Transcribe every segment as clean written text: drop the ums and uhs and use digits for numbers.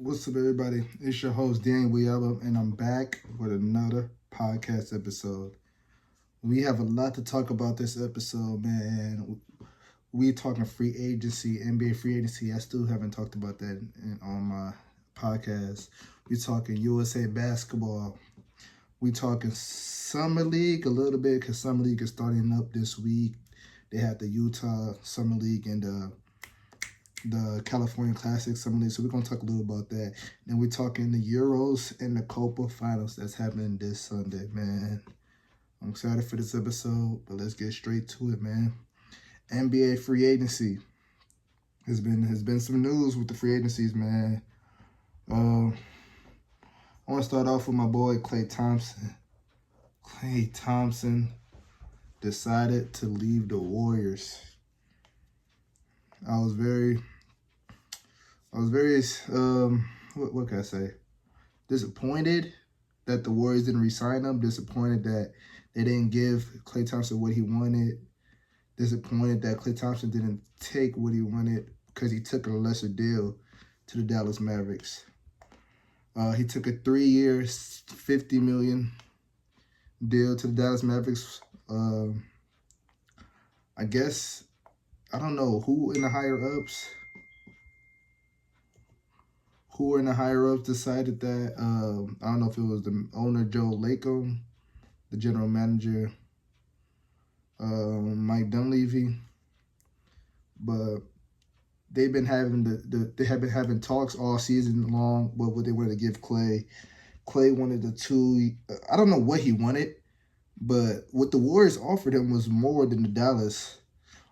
What's up, everybody? It's your host, Daniolmo, and I'm back with another podcast episode. We have a lot to talk about this episode, man. We talking free agency, NBA free agency. I still haven't talked about that on my podcast. We talking USA basketball. We talking summer league a little bit because summer league is starting up this week. They have the Utah summer league and the California Classic Summer League, so we're going to talk a little about that. Then we're talking the Euros and the Copa finals that's happening this Sunday, man. I'm excited for this episode, but let's get straight to it, man. NBA free agency. Has been some news with the free agencies, man. I want to start off with my boy, Klay Thompson. Klay Thompson decided to leave the Warriors. I was very, what can I say? Disappointed that the Warriors didn't re-sign him. Disappointed that they didn't give Klay Thompson what he wanted. Disappointed that Klay Thompson didn't take what he wanted because he took a lesser deal to the Dallas Mavericks. He took a 3-year, $50 million deal to the Dallas Mavericks. I guess, I don't know who in the higher-ups decided that. I don't know if it was the owner, Joe Lacob, the general manager, Mike Dunleavy, but they've been having they have been having talks all season long about what they wanted to give Klay. Klay wanted the 2. I don't know what he wanted, but what the Warriors offered him was more than the Dallas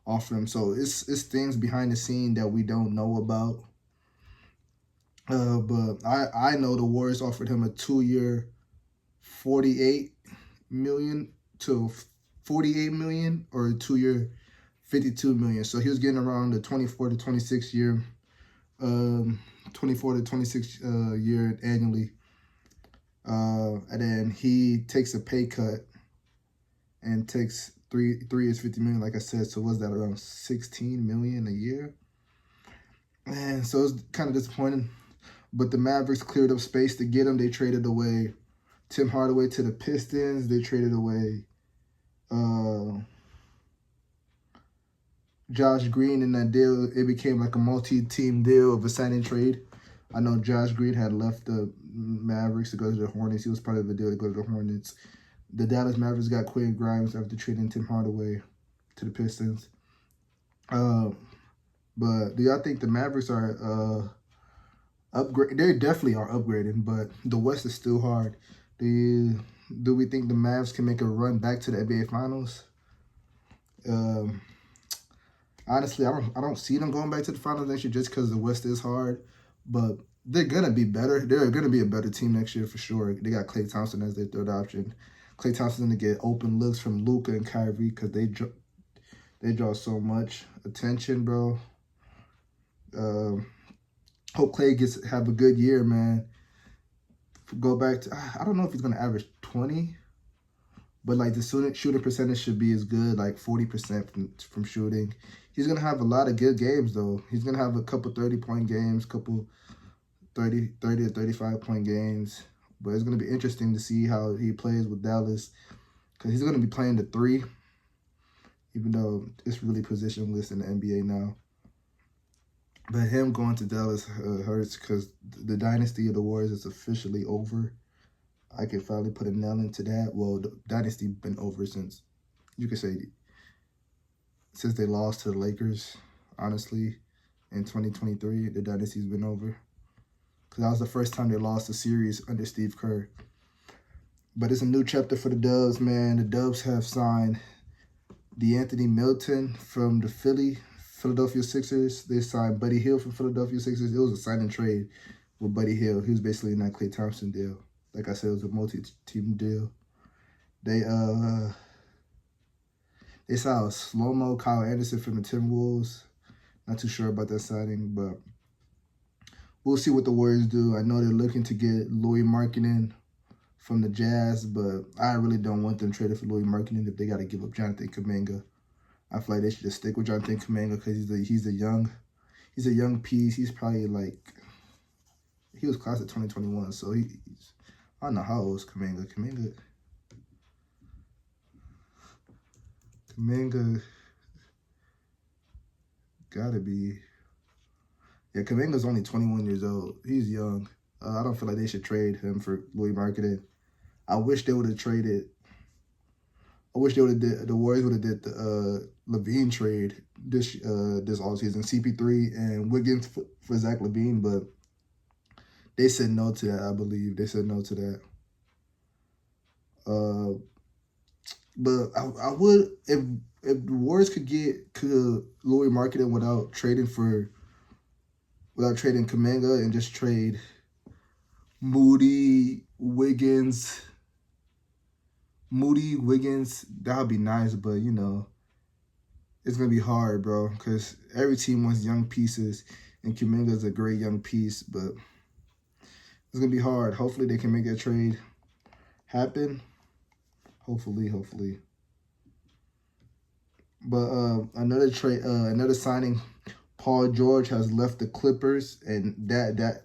offered him. So it's things behind the scene that we don't know about. But I know the Warriors offered him a 2-year, $48 million to $48 million, or a 2-year, $52 million. So he was getting around the 24 to 26 year, 24 to 26 year annually. And then he takes a pay cut and takes 3 years, $50 million, like I said. So was that around $16 million a year? And so it's kind of disappointing. But the Mavericks cleared up space to get him. They traded away Tim Hardaway to the Pistons. They traded away Josh Green in that deal. It became like a multi-team deal of a signing trade. I know Josh Green had left the Mavericks to go to the Hornets. He was part of the deal to go to the Hornets. The Dallas Mavericks got Quentin Grimes after trading Tim Hardaway to the Pistons. But do y'all think the Mavericks are upgrade? They definitely are upgrading, but the West is still hard. Do we think the Mavs can make a run back to the NBA Finals? Honestly, I don't see them going back to the finals next year just because the West is hard. But they're gonna be better. They're gonna be a better team next year for sure. They got Klay Thompson as their third option. Klay Thompson's gonna get open looks from Luka and Kyrie because they draw so much attention, bro. Hope Klay have a good year, man. Go back to, I don't know if he's gonna average 20, but like the shooting percentage should be as good, like 40% from shooting. He's gonna have a lot of good games though. He's gonna have a couple 30-point games, couple 30 to 35-point games. But it's gonna be interesting to see how he plays with Dallas, because he's gonna be playing the 3, even though it's really positionless in the NBA now. But him going to Dallas hurts because the dynasty of the Warriors is officially over. I can finally put a nail into that. Well, the dynasty been over since, you could say, since they lost to the Lakers, honestly, in 2023. The dynasty's been over. Because that was the first time they lost a series under Steve Kerr. But it's a new chapter for the Dubs, man. The Dubs have signed DeAnthony Melton from the Philadelphia Sixers. They signed Buddy Hield from Philadelphia Sixers. It was a sign and trade with Buddy Hield. He was basically in that Klay Thompson deal. Like I said, it was a multi-team deal. They saw a slow-mo Kyle Anderson from the Timberwolves. Not too sure about that signing, but we'll see what the Warriors do. I know they're looking to get Lauri Markkanen from the Jazz, but I really don't want them traded for Lauri Markkanen if they got to give up Jonathan Kuminga. I feel like they should just stick with Jonathan Kuminga because he's a young piece. He's probably like He was class of 2021, so he's, I don't know how old is Kuminga. Kuminga gotta be, yeah, Kuminga's only 21 years old. He's young. I don't feel like they should trade him for Louis Marketing. I wish they would have traded. I wish they would have did, the Warriors would have did the LaVine trade this offseason, CP3 and Wiggins for Zach LaVine, but they said no to that. I believe they said no to that. But I would, if the Warriors could get Louis Marketing without trading Kuminga and just trade Moody, Wiggins, that would be nice, but, you know, it's going to be hard, bro, because every team wants young pieces, and Kuminga's a great young piece, but it's going to be hard. Hopefully they can make that trade happen. Hopefully. But another trade, another signing, Paul George has left the Clippers, and that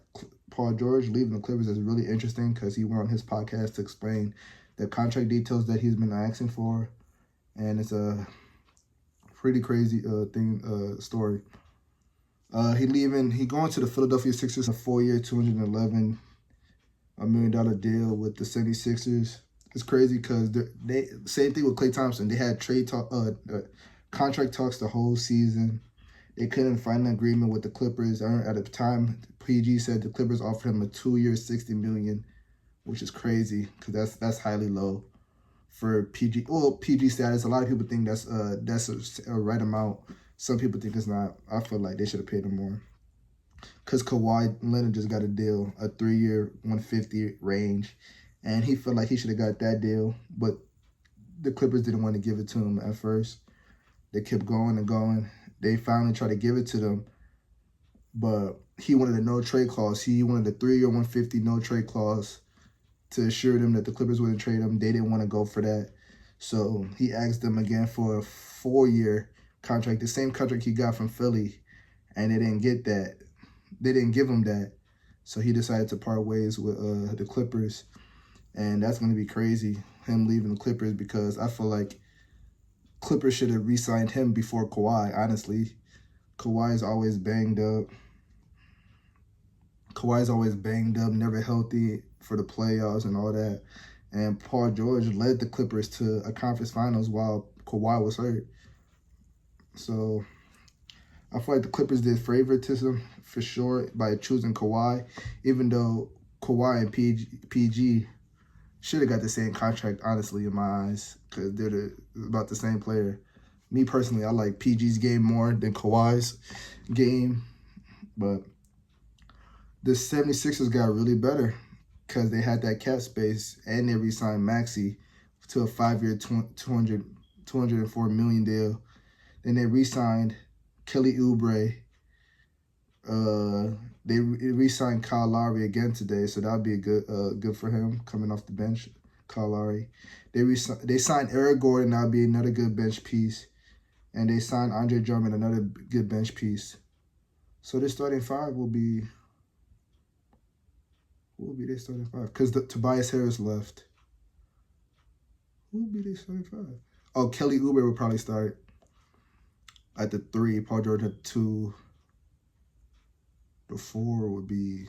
Paul George leaving the Clippers is really interesting because he went on his podcast to explain the contract details that he's been asking for, and it's a pretty crazy story. He going to the Philadelphia Sixers, a 4-year, $211 million deal with the 76ers. It's crazy because they same thing with Klay Thompson. They had contract talks the whole season. They couldn't find an agreement with the Clippers. At the time, PG said the Clippers offered him a 2-year, $60 million, which is crazy because that's highly low for PG. Well, PG status. A lot of people think that's a right amount. Some people think it's not. I feel like they should have paid him more. Because Kawhi Leonard just got a deal, a 3-year, $150 range, and he felt like he should have got that deal, but the Clippers didn't want to give it to him at first. They kept going and going. They finally tried to give it to them, but he wanted a no-trade clause. He wanted a 3-year, $150 no-trade clause to assure them that the Clippers wouldn't trade him. They didn't want to go for that. So he asked them again for a 4-year contract, the same contract he got from Philly, and they didn't get that. They didn't give him that. So he decided to part ways with the Clippers, and that's going to be crazy, him leaving the Clippers, because I feel like Clippers should have re-signed him before Kawhi, honestly. Kawhi's always banged up, never healthy for the playoffs and all that. And Paul George led the Clippers to a conference finals while Kawhi was hurt. So I feel like the Clippers did favoritism for sure by choosing Kawhi, even though Kawhi and PG should have got the same contract, honestly, in my eyes, because they're about the same player. Me personally, I like PG's game more than Kawhi's game, but the 76ers got really better because they had that cap space, and they re-signed Maxey to a 5-year, $204 million deal. Then they re-signed Kelly Oubre. They re-signed Kyle Lowry again today, so that'll be a good for him coming off the bench. Kyle Lowry. They signed Eric Gordon. That'll be another good bench piece, and they signed Andre Drummond, another good bench piece. So their starting five will be their starting five? Because Tobias Harris left. Who will be their starting five? Oh, Kelly Oubre will probably start at the 3. Paul George at 2. The 4 would be...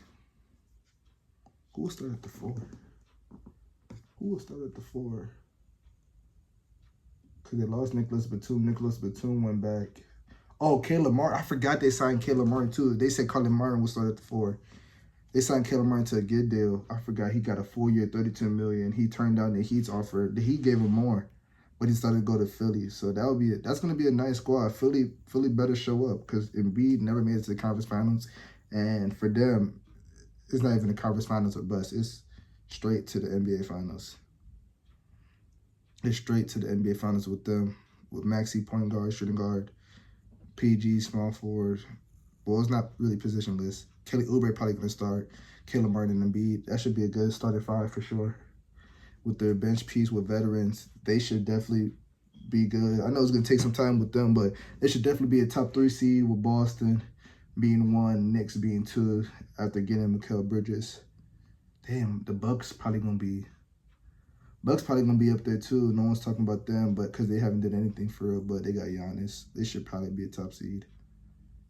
Who will start at the 4? Because they lost Nicholas Batum. Nicholas Batum went back. Oh, Caleb Martin. I forgot they signed Caleb Martin, too. They said Caleb Martin will start at the 4. They signed Caleb Martin to a good deal. I forgot he got a 4-year, $32 million. He turned down the Heat's offer. The Heat gave him more, but he started to go to Philly. So that's going to be a nice squad. Philly better show up because Embiid never made it to the conference finals. And for them, it's not even the conference finals or bust. It's straight to the NBA finals. It's straight to the NBA finals with them, with Maxey point guard, shooting guard, PG small forward. Well, it's not really positionless. Kelly Oubre probably going to start. Caleb Martin and Embiid. That should be a good starting 5 for sure. With their bench piece with veterans, they should definitely be good. I know it's going to take some time with them, but they should definitely be a top 3 seed with Boston. being 1, Knicks being 2 after getting Mikal Bridges. Damn, the Bucks probably gonna be up there too. No one's talking about them, but because they haven't done anything for real, but they got Giannis. They should probably be a top seed.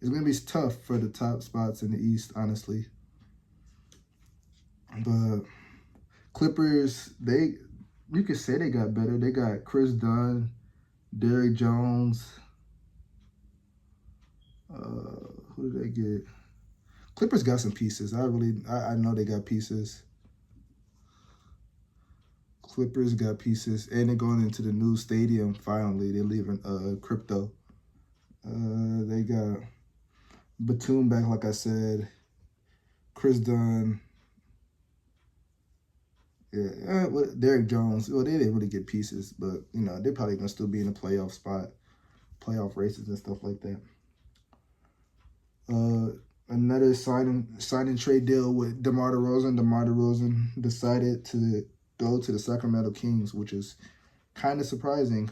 It's gonna be tough for the top spots in the East, honestly. But Clippers, you could say they got better. They got Chris Dunn, Derrick Jones. Who did they get? Clippers got some pieces. I know they got pieces. Clippers got pieces, and they're going into the new stadium finally. They're leaving crypto. They got Batum back, like I said. Chris Dunn. Yeah, Derrick Jones. Well, they didn't really get pieces, but you know they're probably gonna still be in the playoff spot, playoff races and stuff like that. Another sign and trade deal with DeMar DeRozan decided to go to the Sacramento Kings, which is kind of surprising.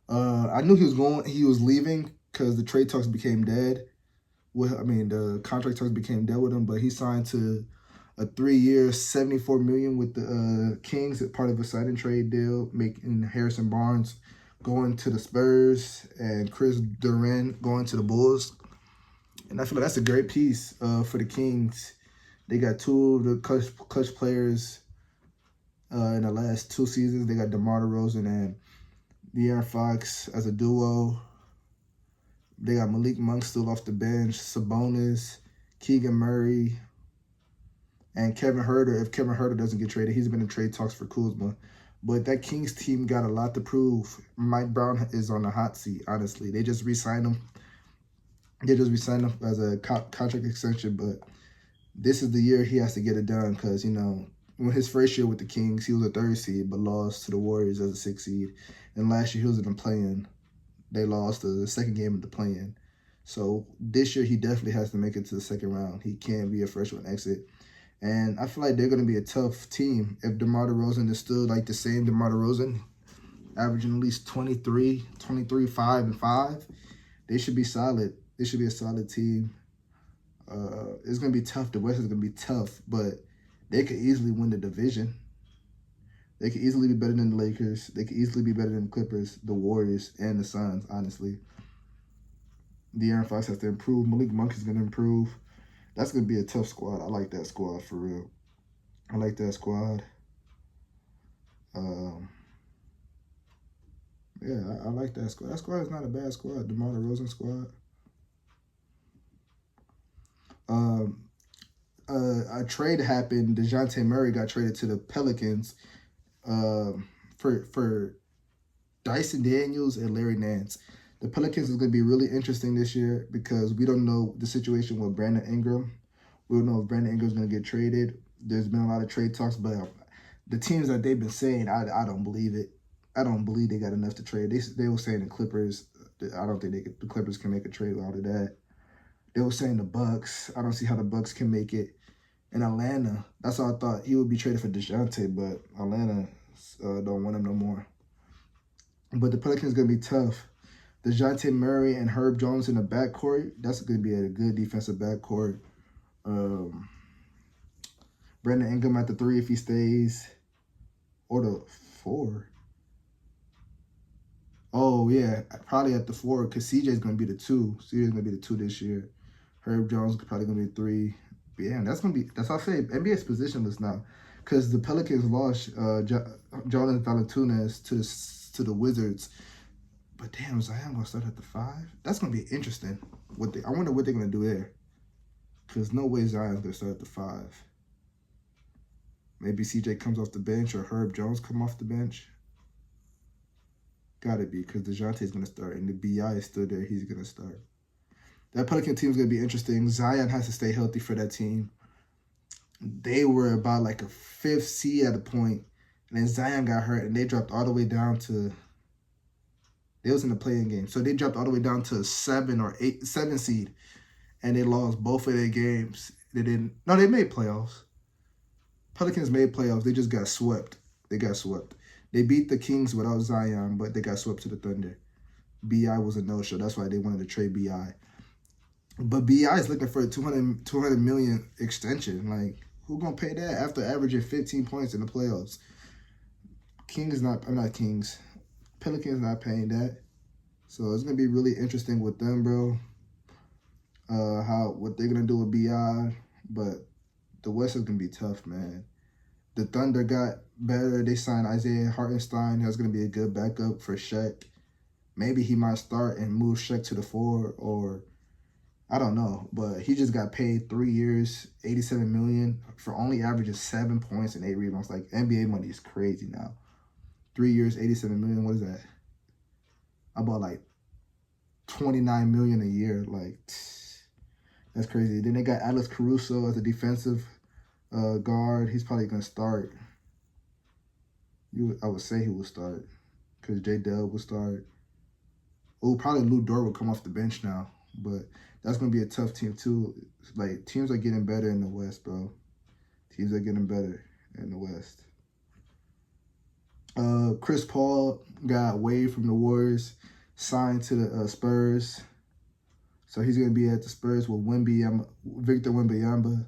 I knew he was leaving because the trade talks became dead. The contract talks became dead with him, but he signed to a 3-year, $74 million with the Kings as part of a sign and trade deal, making Harrison Barnes going to the Spurs and Chris Durant going to the Bulls. And I feel like that's a great piece for the Kings. They got 2 of the clutch players in the last 2 seasons. They got DeMar DeRozan and De'Aaron Fox as a duo. They got Malik Monk still off the bench, Sabonis, Keegan Murray, and Kevin Huerter. If Kevin Huerter doesn't get traded, he's been in trade talks for Kuzma. But that Kings team got a lot to prove. Mike Brown is on the hot seat, honestly. They just re-signed him. They just re-signed him as a contract extension, but this is the year he has to get it done because, you know, when his first year with the Kings, he was a 3rd seed, but lost to the Warriors as a 6th seed. And last year he was in the play-in. They lost the second game of the play-in. So this year he definitely has to make it to the second round. He can't be a first-round exit. And I feel like they're going to be a tough team if DeMar DeRozan is still like the same DeMar DeRozan, averaging at least 23, 5, and 5. They should be solid. They should be a solid team. It's going to be tough. The West is going to be tough, but they could easily win the division. They could easily be better than the Lakers. They could easily be better than the Clippers, the Warriors, and the Suns, honestly. De'Aaron Fox has to improve. Malik Monk is going to improve. That's going to be a tough squad. I like that squad for real. I like that squad. Yeah, I like that squad. That squad is not a bad squad. DeMar DeRozan squad. A trade happened. DeJounte got traded to the Pelicans for Dyson Daniels and Larry Nance. The Pelicans is going to be really interesting this year because we don't know the situation with Brandon Ingram. We don't know if Brandon Ingram's going to get traded. There's been a lot of trade talks, but the teams that they've been saying, I don't believe it. I don't believe they got enough to trade. They were saying the Clippers. I don't think the Clippers can make a trade out of that. They were saying the Bucks. I don't see how the Bucks can make it. In Atlanta, that's all I thought. He would be traded for DeJounte, but Atlanta don't want him no more. But the Pelicans is going to be tough. DeJounte Murray and Herb Jones in the backcourt. That's going to be a good defensive backcourt. Brandon Ingram at the 3 if he stays. Or the 4. Oh, yeah. Probably at the 4 because CJ's going to be the 2. CJ's going to be the 2 this year. Herb Jones probably going to be the 3. But yeah, that's how I say NBA's positionless now. Because the Pelicans lost Jonas Valanciunas to the Wizards. But damn, Zion going to start at the 5? That's going to be interesting. I wonder what they're going to do there. Because no way Zion's going to start at the 5. Maybe CJ comes off the bench or Herb Jones come off the bench. Got to be because DeJounte's going to start. And the BI is still there. He's going to start. That Pelican team is going to be interesting. Zion has to stay healthy for that team. They were about like a 5th seed at a point. And then Zion got hurt and they dropped all the way down to... They was in the play-in game. So they dropped all the way down to 7 seed. And they lost both of their games. They made playoffs. Pelicans made playoffs. They just got swept. They beat the Kings without Zion, but they got swept to the Thunder. BI was a no-show. That's why they wanted to trade BI. But BI is looking for a 200 million extension. Like, who gonna pay that after averaging 15 points in the playoffs? Pelicans not paying that. So it's gonna be really interesting with them, bro. What they're gonna do with BI, but the West is gonna be tough, man. The Thunder got better. They signed Isaiah Hartenstein. That's gonna be a good backup for Shaq. Maybe he might start and move Shaq to the 4, or I don't know. But he just got paid 3 years, $87 million for only averaging 7 points and 8 rebounds. Like, NBA money is crazy now. 3 years, $87 million. What is that? About like $29 million a year. Like, that's crazy. Then they got Alex Caruso as a defensive guard. He's probably gonna start. I would say he will start because J-Dub will start. Oh, probably Lou Dort will come off the bench now, but that's gonna be a tough team too. Like, teams are getting better in the West, bro. Teams are getting better in the West. Chris Paul got waived from the Warriors, signed to the Spurs. So he's going to be at the Spurs with Victor Wembanyama.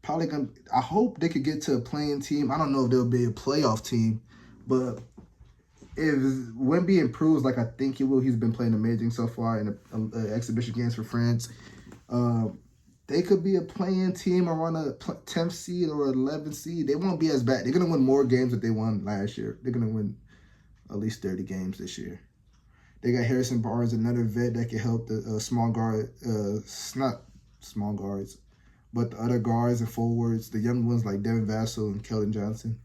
Probably going to, I hope they could get to a playing team. I don't know if they'll be a playoff team, but if Wemby improves like I think he will, he's been playing amazing so far in the exhibition games for France. They could be a playing team around a 10th seed or 11th seed. They won't be as bad. They're going to win more games than they won last year. They're going to win at least 30 games this year. They got Harrison Barnes, another vet that can help the small guard, not small guards, but the other guards and forwards, the young ones like Devin Vassell and Keldon Johnson.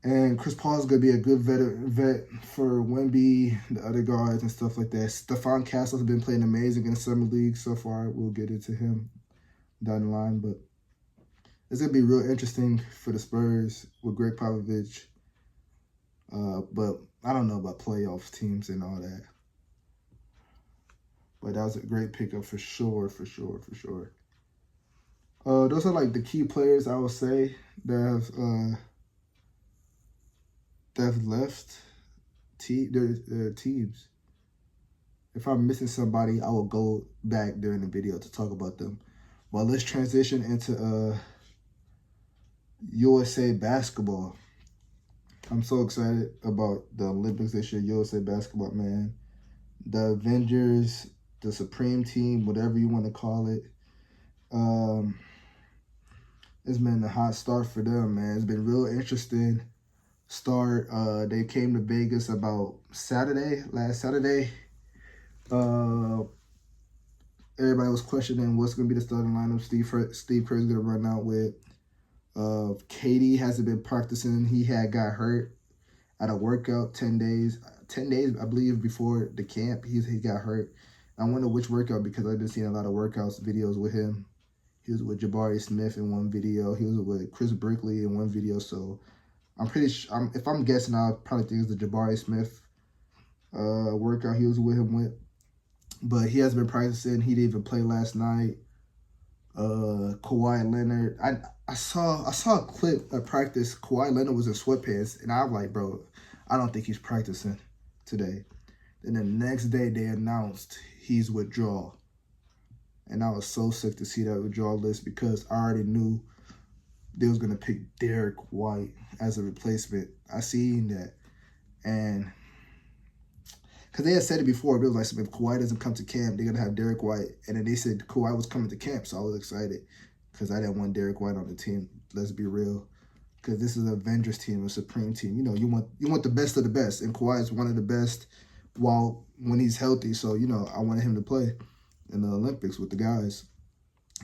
And Chris Paul is going to be a good vet for Wemby, the other guards and stuff like that. Stephon Castle has been playing amazing in the Summer League so far. We'll get into him down the line. But it's going to be real interesting for the Spurs with Greg Popovich. But I don't know about playoff teams and all that. But that was a great pickup for sure. Those are like the key players I would say that have left their teams. If I'm missing somebody, I will go back during the video to talk about them. Well, let's transition into USA basketball. I'm so excited about the Olympics this year, USA basketball, man. The Avengers, the Supreme Team, whatever you want to call it. It's been a hot start for them, man. It's been real interesting start. They came to Vegas about last Saturday. Everybody was questioning what's going to be the starting lineup Steve Kerr's going to run out with. KD hasn't been practicing. He got hurt at a workout 10 days, I believe, before the camp. He got hurt. I wonder which workout because I've been seeing a lot of videos with him. He was with Jabari Smith in one video. He was with Chris Brickley in one video. So I'm pretty sure, if I'm guessing, I'll probably think it's the Jabari Smith workout he was with him with. But he hasn't been practicing. He didn't even play last night. Kawhileonard. I saw a clip of practice. Kawhileonard was in sweatpants, and I'm like, bro, I don't think he's practicing today. Then the next day they announced he's withdrawal. And I was so sick to see that withdrawal list because I already knew they was gonna pick Derrick White as a replacement. I seen that, and because they had said it before, it was like, if Kawhi doesn't come to camp, they're gonna have Derrick White, and then they said Kawhi was coming to camp, so I was excited because I didn't want Derrick White on the team. Let's be real, because this is an Avengers team, a Supreme team. You know, you want the best of the best, and Kawhi is one of the best when he's healthy. So I wanted him to play in the Olympics with the guys.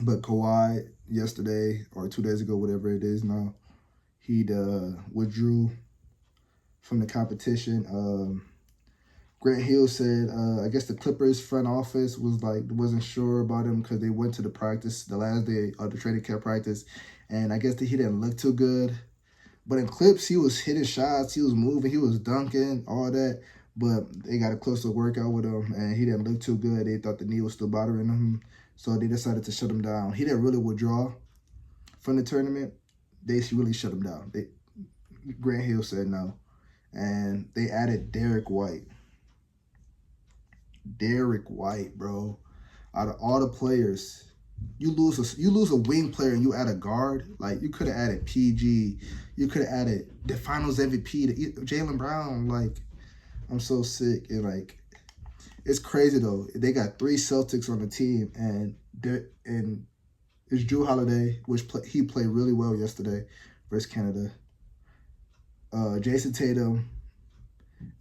But Kawhi yesterday or 2 days ago, whatever it is now, he withdrew from the competition. Grant Hill said, I guess the Clippers front office wasn't sure about him because they went to the last day of the training camp practice, and I guess that he didn't look too good. But in clips, he was hitting shots, he was moving, he was dunking, all that. But they got a closer workout with him, and he didn't look too good. They thought the knee was still bothering him, so they decided to shut him down. He didn't really withdraw from the tournament. They really shut him down. Grant Hill said no, and they added Derrick White. Derrick White, bro. out of all the players, you lose a wing player and you add a guard. Like, you could have added PG. You could have added the Finals MVP to Jaylenbrown. Like, I'm so sick. And, like, it's crazy, though. They got 3 Celtics on the team, and it's Jrue Holiday, which he played really well yesterday versus Canada. Jason Tatum,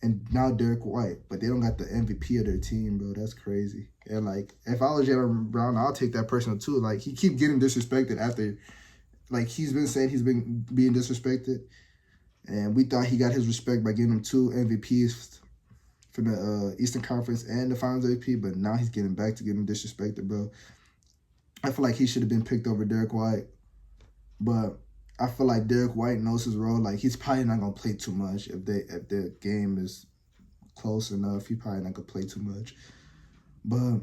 and now Derrick White, but they don't got the MVP of their team, bro. That's crazy. And, like, if I was Jaylenbrown, I'll take that personal too. Like, he keep getting disrespected after, like, he's been saying he's been being disrespected, and we thought he got his respect by giving him 2 MVPs from the Eastern Conference and the Finals MVP, but now he's getting back to getting disrespected, bro. I feel like he should have been picked over Derrick White, but I feel like Derrick White knows his role. Like, he's probably not gonna play too much if the game is close enough. He probably not gonna play too much. But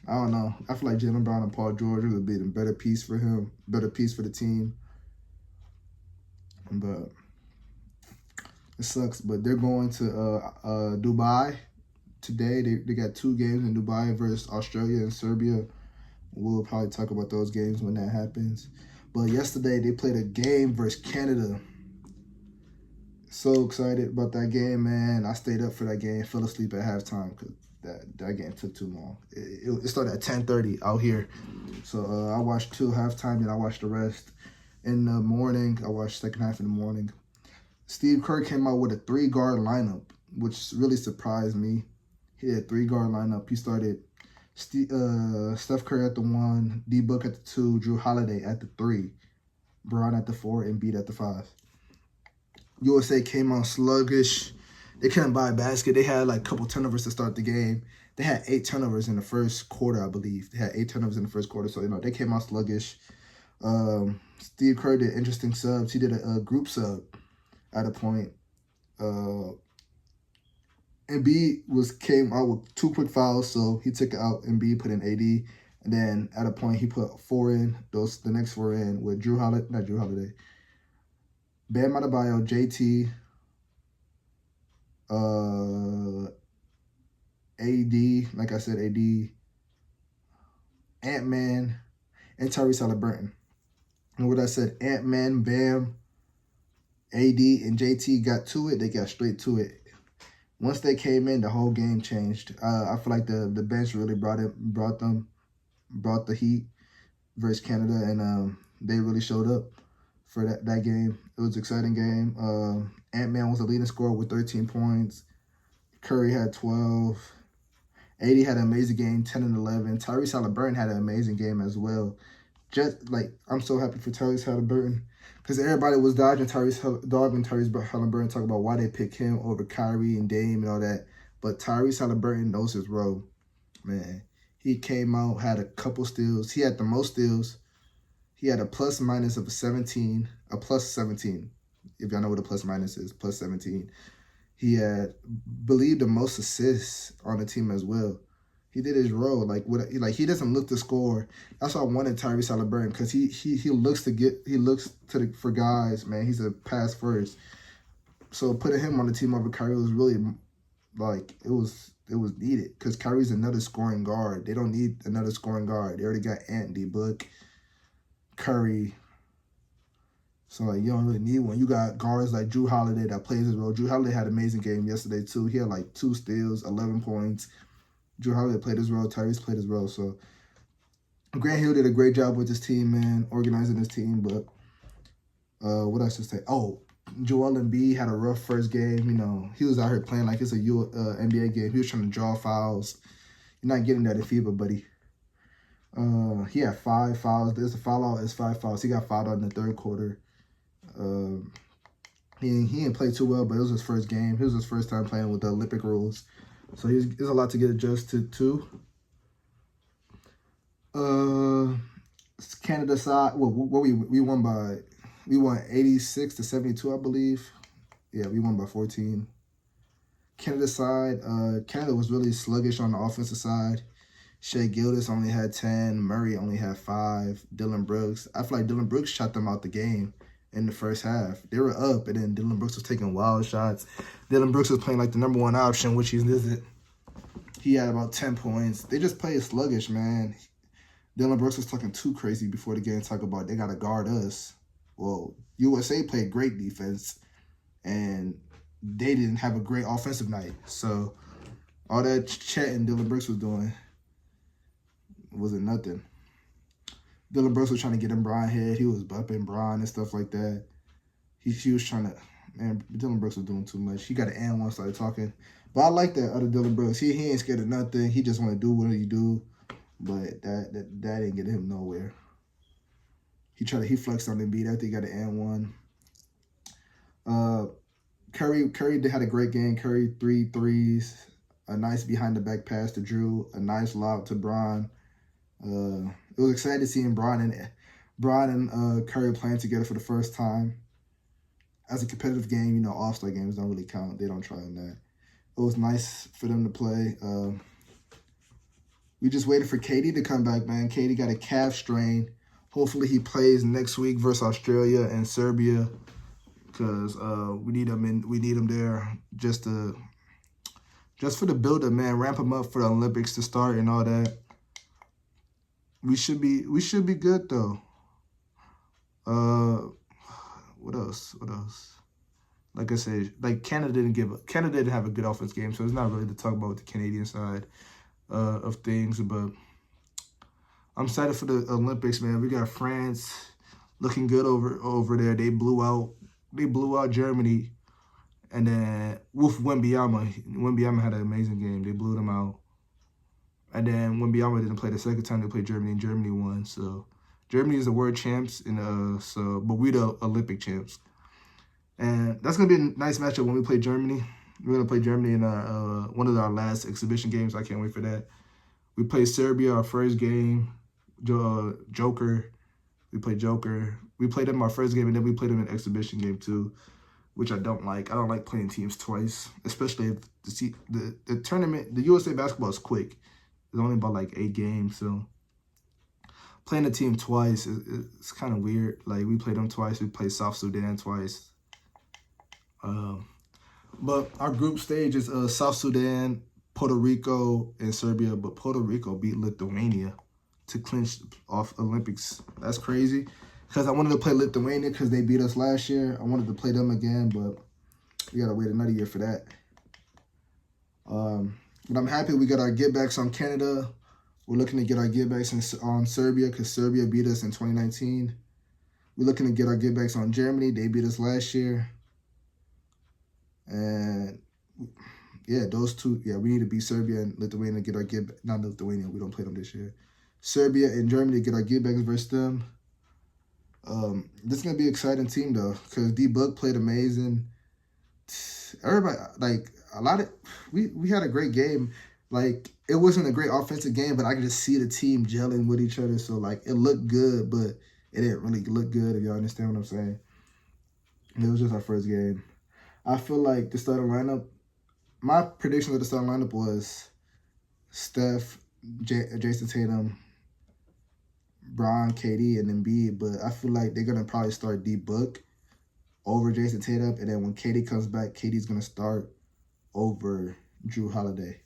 I don't know. I feel like Jaylenbrown and Paul George would be the better piece for him, better piece for the team. But it sucks. But they're going to Dubai today. They got 2 games in Dubai versus Australia and Serbia. We'll probably talk about those games when that happens. But yesterday, they played a game versus Canada. So excited about that game, man. I stayed up for that game, fell asleep at halftime because that game took too long. It started at 10:30 out here. So I watched 2 halftime, and I watched the rest in the morning. I watched second half in the morning. Steve Kerr came out with a 3-guard lineup, which really surprised me. He had a 3-guard lineup. He started Steph Curry at the 1, D-Book at the 2, Jrue Holiday at the 3, Brown at the 4, and Embiid at the 5. USA came out sluggish. They couldn't buy a basket. They had like a couple turnovers to start the game. They had 8 turnovers in the first quarter, I believe. They had 8 turnovers in the first quarter, so, they came out sluggish. Steve Kerr did interesting subs. He did a group sub at a point. Embiid came out with 2 quick fouls, so he took it out. Embiid put in AD, and then at a point he put 4 in. The next 4 in with not Jrue Holiday, Bam Adebayo, JT, AD, like I said, AD, Ant-Man, and Tyrese Haliburton. And what I said, Ant-Man, Bam, AD, and JT got to it. They got straight to it. Once they came in, the whole game changed. I feel like the bench really brought the heat versus Canada, and they really showed up for that game. It was an exciting game. Ant-Man was the leading scorer with 13 points. Curry had 12. AD had an amazing game, 10 and 11. Tyrese Haliburton had an amazing game as well. Just like, I'm so happy for Tyrese Haliburton, because everybody was dodging Tyrese Haliburton, talking about why they picked him over Kyrie and Dame and all that. But Tyrese Haliburton knows his role, man. He came out, had a couple steals. He had the most steals. He had a plus-minus of 17, a plus 17. If y'all know what a plus-minus is, plus 17. He had, believe, the most assists on the team as well. He did his role. He doesn't look to score. That's why I wanted Tyrese Haliburton, because he looks for guys, man. He's a pass first. So putting him on the team over Kyrie was really, it was needed, because Kyrie's another scoring guard. They don't need another scoring guard. They already got Ant, D-Book, Curry. So, you don't really need one. You got guards like Jrue Holiday that plays his role. Jrue Holiday had an amazing game yesterday, too. He had, 2 steals, 11 points. Jrue Holiday played his role. Tyrese played his role. So, Grant Hill did a great job with his team, man, organizing his team. But what else to say? Oh, Joel Embiid had a rough first game. He was out here playing like it's a NBA game. He was trying to draw fouls. You're not getting that in FIBA, buddy. He had 5 fouls. There's a foul out. It's 5 fouls. He got fouled out in the third quarter. He didn't play too well, but it was his first game. It was his first time playing with the Olympic rules. So there's a lot to get adjusted to. Canada side, what we won by? We won 86-72, I believe. Yeah, we won by 14. Canada side, Canada was really sluggish on the offensive side. Shea Gildas only had 10. Murray only had 5. Dillon Brooks. I feel like Dillon Brooks shot them out the game in the first half. They were up, and then Dillon Brooks was taking wild shots. Dillon Brooks was playing like the #1 option, which he isn't. He had about 10 points. They just play sluggish, man. Dillon Brooks was talking too crazy before the game, talking about they got to guard us. Well, USA played great defense, and they didn't have a great offensive night. So all that chatting Dillon Brooks was doing wasn't nothing. Dillon Brooks was trying to get him Bron head. He was bumping Bron and stuff like that. He was trying to, man, Dillon Brooks was doing too much. He got an and one, started talking. But I like that other Dillon Brooks. He ain't scared of nothing. He just want to do what he do. But that didn't get him nowhere. He flexed on Embiid after he got an and one. Curry had a great game. Curry 3 threes, a nice behind the back pass to Drew, a nice lob to Bron. It was exciting seeing Bron and Curry playing together for the first time. As a competitive game, you know, All-Star games don't really count. They don't try on that. It was nice for them to play. We just waited for KD to come back, man. KD got a calf strain. Hopefully he plays next week versus Australia and Serbia, because we need him there just for the build-up, man. Ramp him up for the Olympics to start and all that. We should be good though. What else? Like I said, like Canada didn't have a good offense game, so it's not really to talk about with the Canadian side of things. But I'm excited for the Olympics, man. We got France looking good over there. They blew out Germany, and then with Wembanyama had an amazing game. They blew them out. And then Wembanyama didn't play the second time they played Germany, and Germany won. So Germany is the world champs, but we the Olympic champs. And that's gonna be a nice matchup when we play Germany. We're gonna play Germany in one of our last exhibition games. I can't wait for that. We play Serbia our first game. Joker. We play Joker. We played them our first game, and then we played them in exhibition game too, which I don't like. I don't like playing teams twice, especially if the tournament, the USA basketball is quick. It's only about like 8 games, so playing a team twice it's kind of weird. Like, we played them twice. We played South Sudan twice. But our group stage is South Sudan, Puerto Rico, and Serbia. But Puerto Rico beat Lithuania to clinch off Olympics. That's crazy, because I wanted to play Lithuania because they beat us last year. I wanted to play them again, but we got to wait another year for that. But I'm happy we got our get-backs on Canada. We're looking to get our get-backs on Serbia, because Serbia beat us in 2019. We're looking to get our get-backs on Germany. They beat us last year. And, yeah, those two. Yeah, we need to beat Serbia and Lithuania to get our get-back. Not Lithuania. We don't play them this year. Serbia and Germany to get our get-backs versus them. This is going to be an exciting team, though, because D-Book played amazing. Everybody, like, we had a great game. Like, it wasn't a great offensive game, but I could just see the team gelling with each other. So, like, it looked good, but it didn't really look good, if y'all understand what I'm saying. It was just our first game. I feel like the starting lineup, my prediction of the starting lineup was Steph, Jason Tatum, Bron, KD, and Embiid. But I feel like they're going to probably start D-Book over Jason Tatum. And then when KD comes back, KD's going to start over Drew Holiday.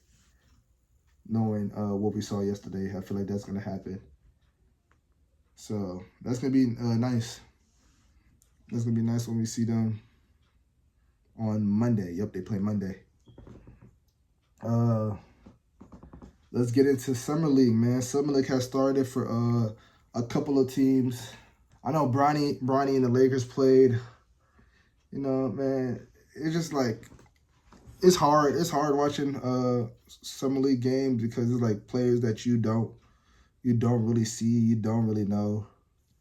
Knowing what we saw yesterday, I feel like that's going to happen. So that's going to be nice. That's going to be nice when we see them on Monday. Yep, they play Monday. Let's get into Summer League, man. Summer League has started for a couple of teams. I know Bronny and the Lakers played. You know, man, it's just like, it's hard. It's hard watching Summer League games, because it's like players that you don't really see, you don't really know.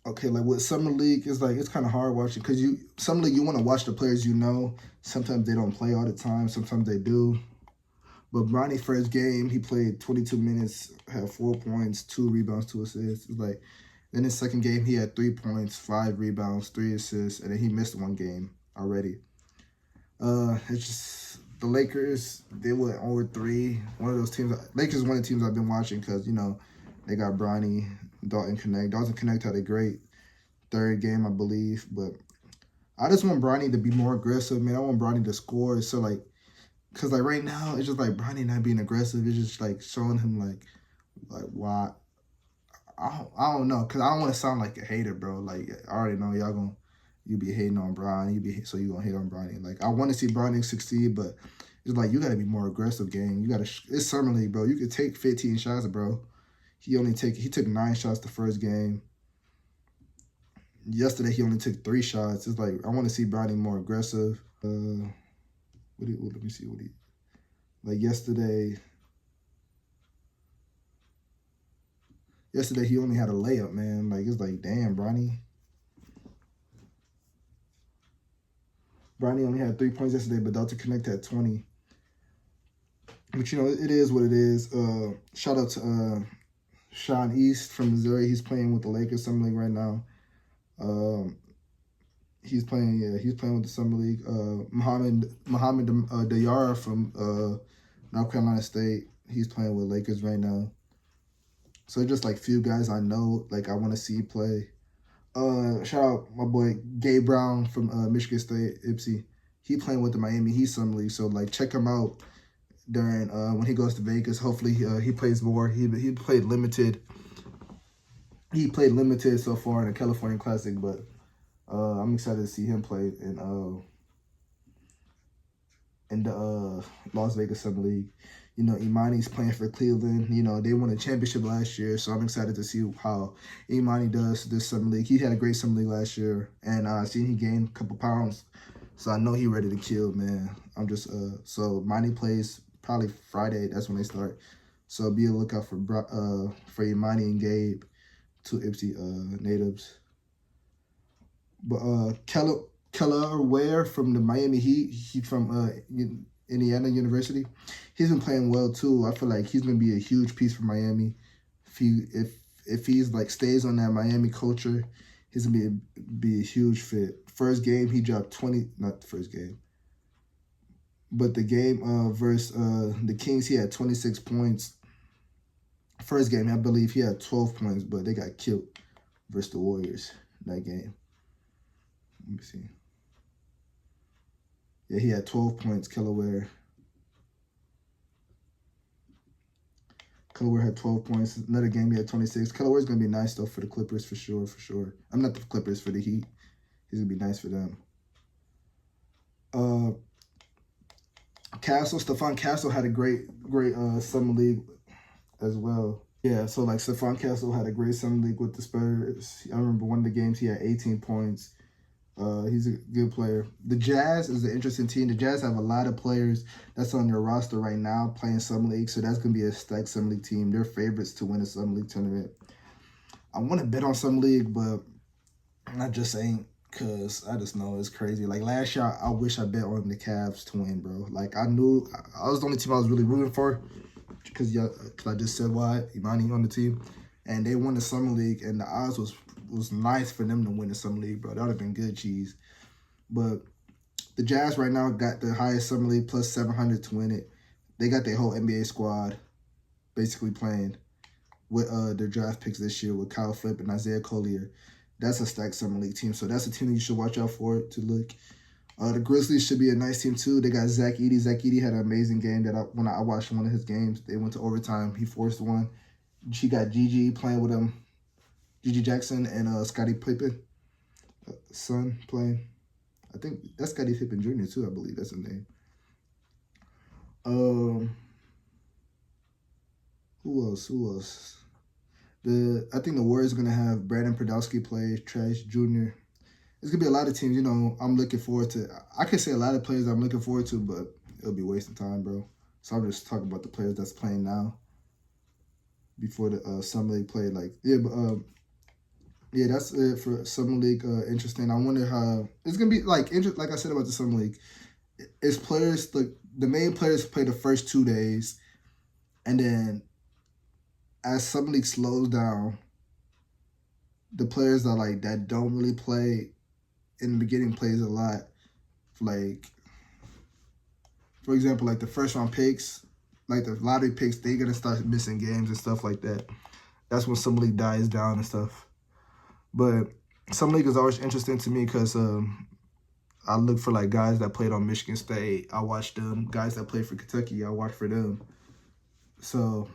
Okay, like with Summer League, it's like, it's kind of hard watching, because Summer League, you want to watch the players you know. Sometimes they don't play all the time. Sometimes they do. But Bronny's first game, he played 22 minutes, had 4 points, 2 rebounds, 2 assists. It's like, then his second game, he had 3 points, 5 rebounds, 3 assists, and then he missed 1 game already. It's just, the Lakers, they went over 3. One of those teams, Lakers is one of the teams I've been watching, because, you know, they got Bronny, Dalton Connect. Dalton Connect had a great third game, I believe. But I just want Bronny to be more aggressive, man. I want Bronny to score. So, like, Cause like right now it's just like Bronny not being aggressive. It's just like showing him like why. I don't know, cause I don't want to sound like a hater, bro. Like I already know you be hating on Bronny, so you gonna hate on Bronny. Like I want to see Bronny succeed, but it's like you gotta be more aggressive, gang. It's summer league, bro. You could take 15 shots, bro. He took 9 shots the first game. Yesterday he only took 3 shots. It's like I want to see Bronny more aggressive. Let me see what he like yesterday. Yesterday he only had a layup, man. Like it's like damn, Bronny. Bronny only had 3 points yesterday, but Delta Connect had 20. But you know it is what it is. Shout out to Sean East from Missouri. He's playing with the Lakers Summer League right now. He's playing with the Summer League. Muhammad Dayara from North Carolina State. He's playing with Lakers right now. So just like few guys I know, like I want to see play. Shout out my boy Gabe Brown from Michigan State, Ipsy. He playing with the Miami Heat Summer League. So like check him out during when he goes to Vegas. Hopefully he plays more. He played limited. He played limited so far in the California Classic, but I'm excited to see him play in the Las Vegas Summer League. You know, Imani's playing for Cleveland. You know, they won a championship last year, so I'm excited to see how Imani does this Summer League. He had a great Summer League last year, and I seen he gained a couple pounds, so I know he ready to kill, man. I'm just so Imani plays probably Friday. That's when they start. So be a lookout for Imani and Gabe, 2 Ipsy natives. But Keller Ware from the Miami Heat, he from Indiana University. He's been playing well too. I feel like he's gonna be a huge piece for Miami. If he's like stays on that Miami culture, he's gonna be a huge fit. First game he dropped 20. Not the first game, but the game versus the Kings, he had 26 points. First game I believe he had 12 points, but they got killed versus the Warriors in that game. Let me see. Yeah, he had 12 points, Kellerware. Kellerware had 12 points. Another game, he had 26. Kellerware's going to be nice, though, for the Clippers, for sure. I'm not the Clippers, for the Heat. He's going to be nice for them. Stephon Castle had a great Summer League as well. Yeah, so, like, Stephon Castle had a great Summer League with the Spurs. I remember one of the games, he had 18 points. He's a good player. The Jazz is an interesting team. The Jazz have a lot of players that's on their roster right now playing Summer League, so that's going to be a stacked Summer League team. They're favorites to win a Summer League tournament. I want to bet on Summer League, but I just ain't, because I just know it's crazy. Like last year, I wish I bet on the Cavs to win, bro. Like I knew I was the only team I was really rooting for because I just said why, Imani on the team. And they won the Summer League, and the odds was nice for them to win the Summer League, bro. That would have been good cheese. But the Jazz right now got the highest Summer League, plus 700 to win it. They got their whole NBA squad basically playing with their draft picks this year with Kyle Flip and Isaiah Collier. That's a stacked Summer League team, so that's a team that you should watch out for to look. The Grizzlies should be a nice team, too. They got Zach Edey. Zach Edey had an amazing game that when I watched one of his games. They went to overtime. He forced one. She got Gigi playing with him. Gigi Jackson and Scottie Pippen, son, playing. I think that's Scottie Pippen Jr. too, I believe. That's his name. Who else? I think the Warriors are going to have Brandon Podolsky play, Trash Jr. There's going to be a lot of teams, you know, I'm looking forward to. I could say a lot of players I'm looking forward to, but it'll be wasting time, bro. So I'm just talking about the players that's playing now before the Summer League play. Like, yeah, but yeah, that's it for Summer League. Interesting. I wonder how it's gonna be like I said about the Summer League. It's players the main players play the first 2 days, and then as Summer League slows down, the players that don't really play in the beginning plays a lot. Like, for example, like the first round picks, like the lottery picks, they're gonna start missing games and stuff like that. That's when Summer League dies down and stuff. But Summer League is always interesting to me because I look for like guys that played on Michigan State. I watch them. Guys that played for Kentucky, I watch for them. So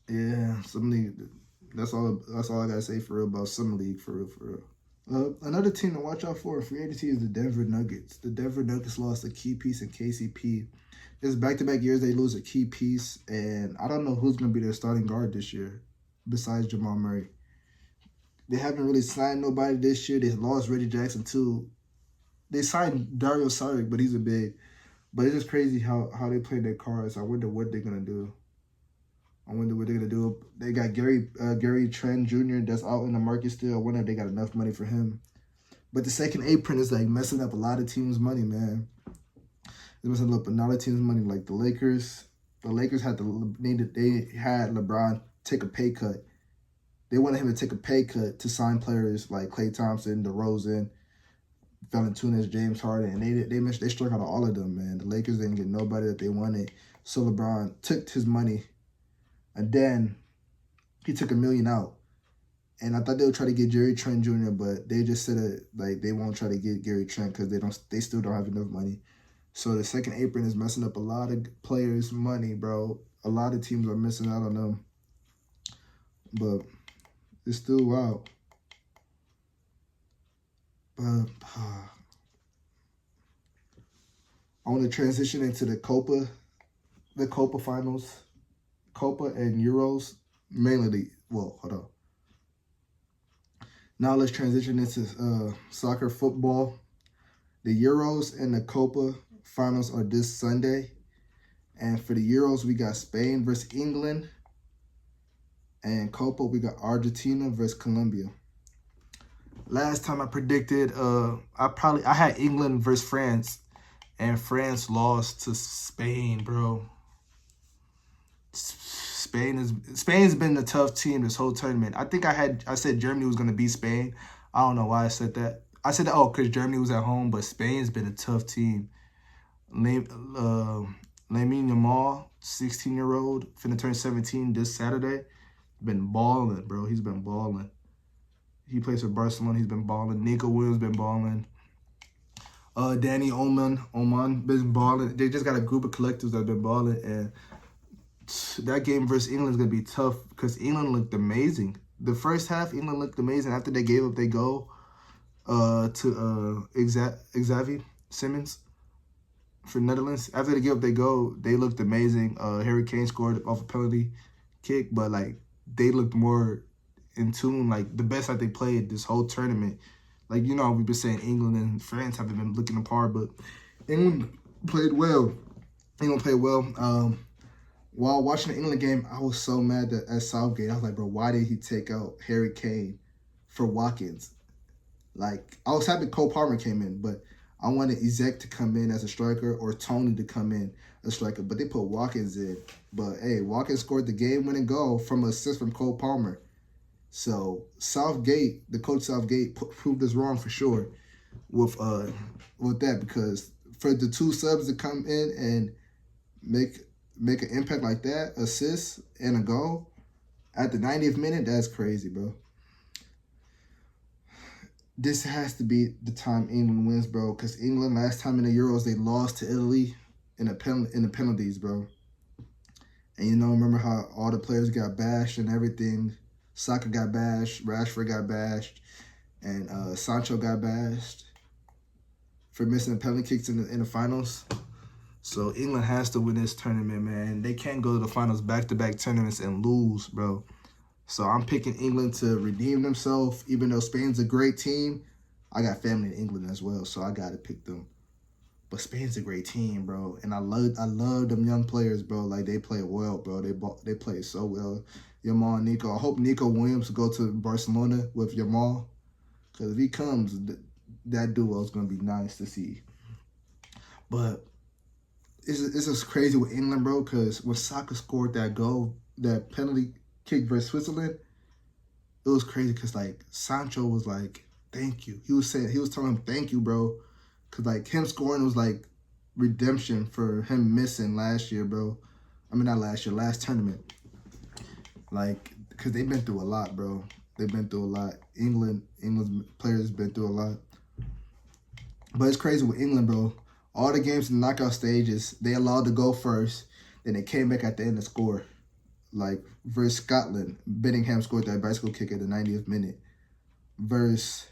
yeah, Summer League. That's all I gotta say for real about Summer League, for real. Another team to watch out for in free agency is the Denver Nuggets. The Denver Nuggets lost a key piece in KCP. This back-to-back years they lose a key piece, and I don't know who's gonna be their starting guard this year besides Jamal Murray. They haven't really signed nobody this year. They lost Reggie Jackson too. They signed Dario Saric, but he's a big. But it's just crazy how they play their cards. I wonder what they're gonna do. They got Gary Trent Jr. that's out in the market still. I wonder if they got enough money for him. But the second apron is like messing up a lot of teams' money, man. It's messing up a lot of teams' money, like the Lakers. The Lakers had LeBron take a pay cut. They wanted him to take a pay cut to sign players like Klay Thompson, DeRozan, Valanciunas, James Harden, and they struck out on all of them, man. The Lakers didn't get nobody that they wanted, so LeBron took his money. And then he took $1 million out. And I thought they would try to get Gary Trent Jr., but they just said it, like they won't try to get Gary Trent because they still don't have enough money. So the second apron is messing up a lot of players' money, bro. A lot of teams are missing out on them. But it's still wild. But I want to transition into the Copa finals. Copa and Euros, mainly hold on. Now let's transition into soccer football. The Euros and the Copa finals are this Sunday. And for the Euros, we got Spain versus England. And Copa, we got Argentina versus Colombia. Last time I predicted, I had England versus France. And France lost to Spain, bro. Spain's been a tough team this whole tournament. I think I said Germany was gonna beat Spain. I don't know why I said that. I said that because Germany was at home, but Spain's been a tough team. Lamineyamal, 16-year-old, finna turn 17 this Saturday. Been balling, bro. He's been balling. He plays for Barcelona. He's been balling. Nicowilliams been balling. Daniolmo been balling. They just got a group of collectives that have been balling, and that game versus England is going to be tough because England looked amazing. The first half, England looked amazing. After they gave up their goal to Xavi Simmons for Netherlands, after they gave up their goal, they looked amazing. Harrykane scored off a penalty kick, but like they looked more in tune, like the best that they played this whole tournament. Like, you know, we've been saying England and France haven't been looking apart, but England played well. While watching the England game, I was so mad at Southgate. I was like, bro, why did he take out harrykane for Watkins? Like, I was happy colepalmer came in, but I wanted Isaac to come in as a striker or Tony to come in as a striker, but they put Watkins in. But, hey, Watkins scored the game-winning goal from an assist from colepalmer. So, Southgate, the coach Southgate, proved us wrong for sure with that, because for the two subs to come in and make an impact like that, assist and a goal at the 90th minute, that's crazy, bro. This has to be the time England wins, bro, because England last time in the Euros, they lost to Italy in the penalties, bro. And you know, remember how all the players got bashed and everything. Saka got bashed, Rashford got bashed, and Sancho got bashed for missing the penalty kicks in the finals. So England has to win this tournament, man. They can't go to the finals back-to-back tournaments and lose, bro. So I'm picking England to redeem themselves. Even though Spain's a great team, I got family in England as well, so I got to pick them. But Spain's a great team, bro. And I love them young players, bro. Like, they play well, bro. They play so well. Yamal and Nico. I hope Nico Williams go to Barcelona with Yamal. Because if he comes, that duo is going to be nice to see. But it's just crazy with England, bro, because when Saka scored that goal, that penalty kick versus Switzerland, it was crazy because, like, Sancho was like, thank you. He was telling him, thank you, bro. Because, like, him scoring was, like, redemption for him missing last year, bro. I mean, not last year, last tournament. Like, because they've been through a lot, bro. They've been through a lot. England's players been through a lot. But it's crazy with England, bro. All the games in the knockout stages, they allowed to go first. Then they came back at the end to score. Like, versus Scotland, Bellingham scored that bicycle kick at the 90th minute. Versus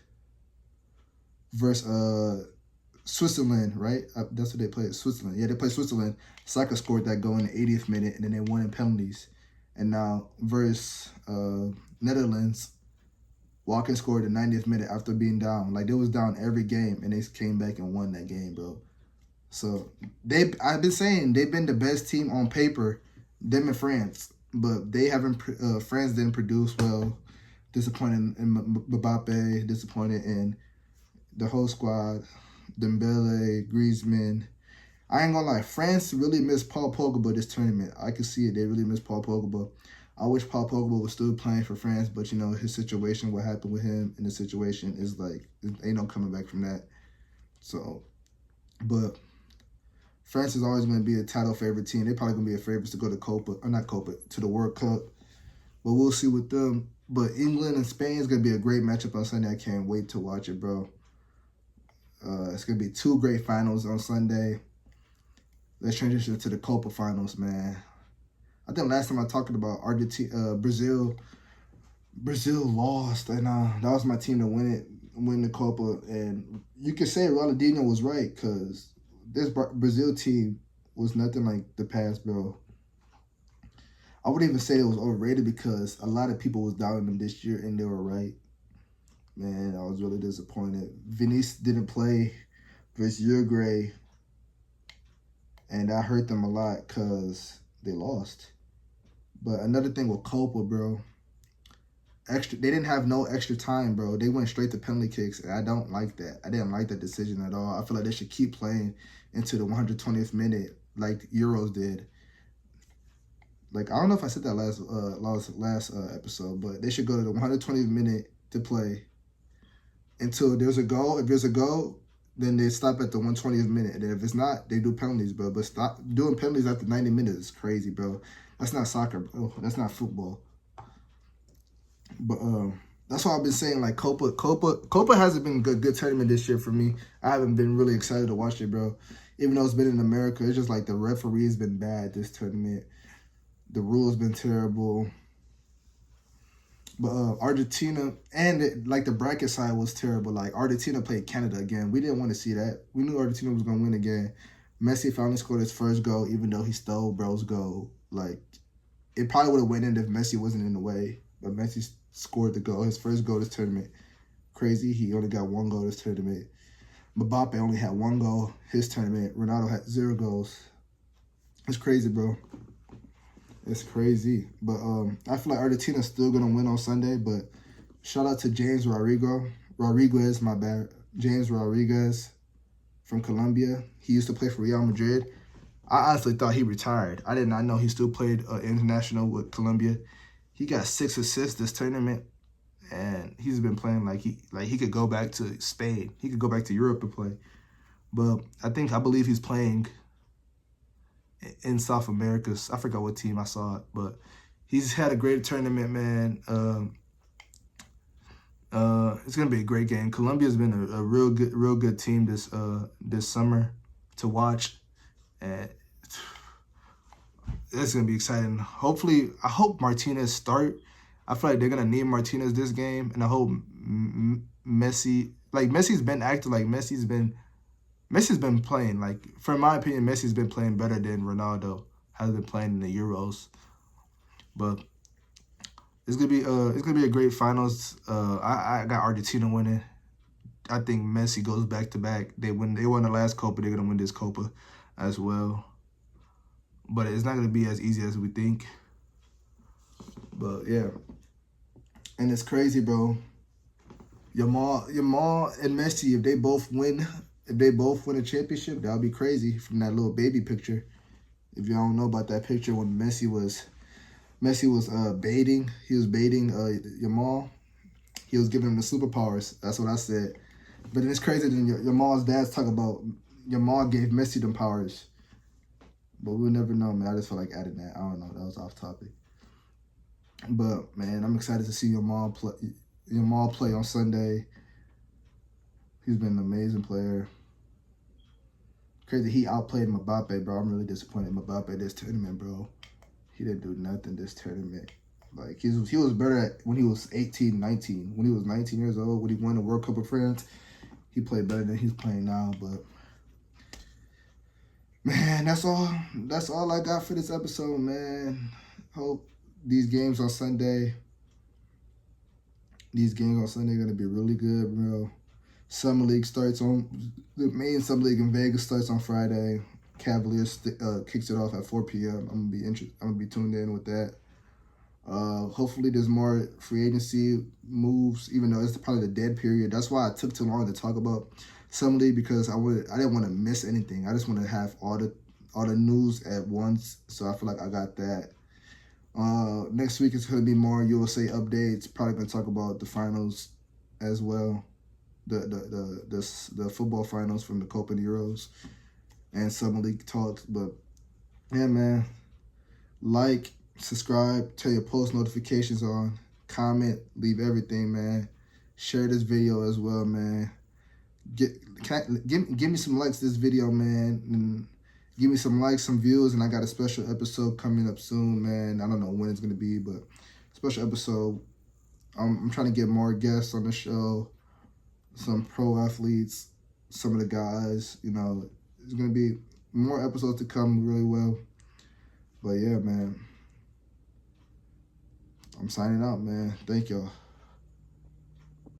Switzerland, right? That's what they played, Switzerland. Yeah, they played Switzerland. Saka scored that goal in the 80th minute, and then they won in penalties. And now, versus Netherlands, Watkins scored the 90th minute after being down. Like, they was down every game, and they came back and won that game, bro. So, I've been saying they've been the best team on paper, them and France. But they haven't, France didn't produce well. Disappointed in Mbappe, disappointed in the whole squad, Dembele, Griezmann. I ain't gonna lie, France really missed Paul Pogba this tournament. I can see it. They really missed Paul Pogba. I wish Paul Pogba was still playing for France, but, you know, his situation, what happened with him in the situation is like, ain't no coming back from that. So, but France is always going to be a title favorite team. They're probably going to be a favorites to go to Copa, or not Copa, to the World Cup. But we'll see with them. But England and Spain is going to be a great matchup on Sunday. I can't wait to watch it, bro. It's going to be 2 great finals on Sunday. Let's transition to the Copa finals, man. I think last time I talked about Brazil lost, and that was my team to win the Copa. And you could say Ronaldinho was right, because this Brazil team was nothing like the past, bro. I wouldn't even say it was overrated, because a lot of people was doubting them this year, and they were right. Man, I was really disappointed. Vinicius didn't play versus Uruguay, and that hurt them a lot because they lost. But another thing with Copa, bro, they didn't have no extra time, bro. They went straight to penalty kicks, and I don't like that. I didn't like that decision at all. I feel like they should keep playing into the 120th minute like Euros did. Like, I don't know if I said that last episode, but they should go to the 120th minute to play until there's a goal. If there's a goal, then they stop at the 120th minute. And then if it's not, they do penalties, bro. But stop doing penalties after 90 minutes is crazy, bro. That's not soccer, bro. That's not football. But that's why I've been saying, like, Copa hasn't been a good tournament this year for me. I haven't been really excited to watch it, bro. Even though it's been in America, it's just like the referee's been bad this tournament. The rules been terrible. But Argentina, and the bracket side was terrible. Like, Argentina played Canada again. We didn't want to see that. We knew Argentina was going to win again. Messi finally scored his first goal, even though he stole bro's goal. Like, it probably would have went in if Messi wasn't in the way. But Messi scored the goal, his first goal this tournament. Crazy, he only got 1 goal this tournament. Mbappe only had 1 goal his tournament. Ronaldo had 0 goals. It's crazy, bro. It's crazy. But I feel like Argentina's still going to win on Sunday. But shout out to James Rodriguez, my bad. James Rodriguez from Colombia. He used to play for Real Madrid. I honestly thought he retired. I did not know he still played international with Colombia. He got 6 assists this tournament. And he's been playing like he could go back to Spain. He could go back to Europe and play. But I believe he's playing in South America. I forgot what team I saw it, but he's had a great tournament, man. It's gonna be a great game. Colombia's been a real good team this summer to watch, and it's gonna be exciting. Hopefully, I hope Martinez start. I feel like they're gonna need Martinez this game, and I hope Messi. Like, Messi's been acting like Messi's been playing, like, for my opinion, Messi's been playing better than Ronaldo has been playing in the Euros. But it's gonna be a great finals. I got Argentina winning. I think Messi goes back to back. They won the last Copa. They're gonna win this Copa as well. But it's not gonna be as easy as we think. But yeah, and it's crazy, bro. Yamal and Messi, if they both win a championship, that'll be crazy. From that little baby picture, if y'all don't know about that picture when Messi was baiting, he was baiting Yamal. He was giving him the superpowers. That's what I said. But then it's crazy that Yamal's dad's talking about Yamal gave Messi them powers. But we'll never know, man. I just feel like adding that. I don't know. That was off topic. But man, I'm excited to see Yamal play on Sunday. He's been an amazing player. Crazy, he outplayed Mbappe, bro. I'm really disappointed in Mbappe this tournament, bro. He didn't do nothing this tournament. Like, he was better at when he was 18, 19. When he was 19 years old, when he won the World Cup of France, he played better than he's playing now. But, man, that's all I got for this episode, man. Hope these games on Sunday are going to be really good, bro. Summer League starts on, the main Summer League in Vegas starts on Friday. Cavaliers kicks it off at 4 p.m. I'm gonna be tuned in with that. Hopefully there's more free agency moves, even though it's probably the dead period. That's why I took too long to talk about Summer League, because I didn't want to miss anything. I just want to have all the news at once. So I feel like I got that. Next week is gonna be more USA updates. Probably gonna talk about the finals as well. The football finals from the Copa and Euros and Summer League talks. But yeah, man, like, subscribe, turn your post notifications on, comment, leave everything, man. Share this video as well, man. Give me some likes this video, man, and give me some likes, some views, and I got a special episode coming up soon, man. I don't know when it's gonna be, but special episode. I'm trying to get more guests on the show, some pro athletes, some of the guys. You know, there's gonna be more episodes to come really well. But yeah, man, I'm signing out, man. Thank y'all.